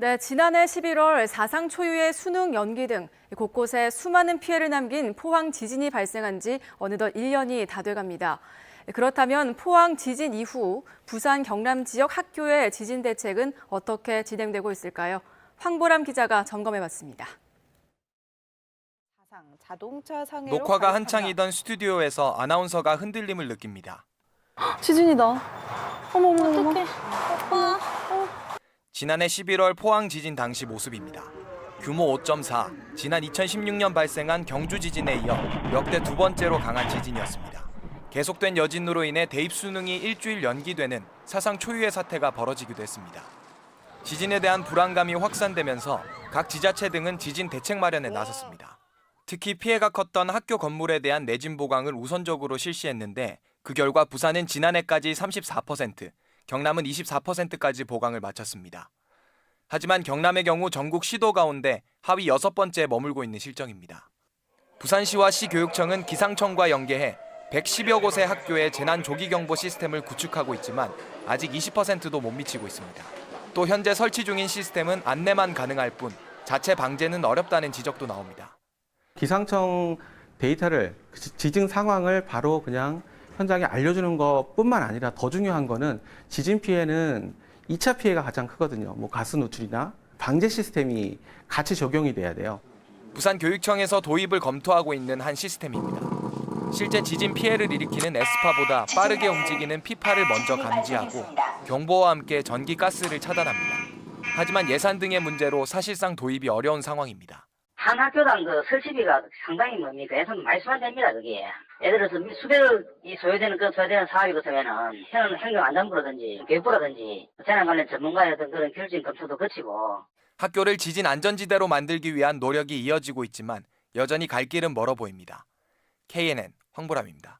네, 지난해 11월 사상 초유의 수능 연기 등 곳곳에 수많은 피해를 남긴 포항 지진이 발생한 지 어느덧 1년이 다 돼갑니다. 그렇다면 포항 지진 이후 부산 경남 지역 학교의 지진 대책은 어떻게 진행되고 있을까요? 황보람 기자가 점검해봤습니다. 녹화가 한창이던 스튜디오에서 아나운서가 흔들림을 느낍니다. 지진이다. 어머, 어머, 어머. 어떡해. 오빠. 지난해 11월 포항 지진 당시 모습입니다. 규모 5.4, 지난 2016년 발생한 경주 지진에 이어 역대 두 번째로 강한 지진이었습니다. 계속된 여진으로 인해 대입 수능이 일주일 연기되는 사상 초유의 사태가 벌어지기도 했습니다. 지진에 대한 불안감이 확산되면서 각 지자체 등은 지진 대책 마련에 나섰습니다. 특히 피해가 컸던 학교 건물에 대한 내진 보강을 우선적으로 실시했는데 그 결과 부산은 지난해까지 34%, 경남은 24%까지 보강을 마쳤습니다. 하지만 경남의 경우 전국 시도 가운데 하위 6번째에 머물고 있는 실정입니다. 부산시와 시교육청은 기상청과 연계해 110여 곳의 학교에 재난 조기 경보 시스템을 구축하고 있지만 아직 20%도 못 미치고 있습니다. 또 현재 설치 중인 시스템은 안내만 가능할 뿐 자체 방제는 어렵다는 지적도 나옵니다. 기상청 데이터를 지진 상황을 바로 그냥 현장에 알려주는 것뿐만 아니라 더 중요한 거는 지진 피해는 2차 피해가 가장 크거든요. 가스 누출이나 방제 시스템이 같이 적용이 돼야 돼요. 부산교육청에서 도입을 검토하고 있는 한 시스템입니다. 실제 지진 피해를 일으키는 에스파보다 빠르게 움직이는 피파를 먼저 감지하고 경보와 함께 전기 가스를 차단합니다. 하지만 예산 등의 문제로 사실상 도입이 어려운 상황입니다. 한 학교당 그 설치비가 상당히 예산 많이 쓰면 됩니다, 그게. 예를 들어서 수백을 소요되는 사업이 같으면은 행정안전부라든지 교육부라든지 재난 관련 전문가의 그런 결정 검토도 거치고. 학교를 지진 안전지대로 만들기 위한 노력이 이어지고 있지만 여전히 갈 길은 멀어 보입니다. KNN 황보람입니다.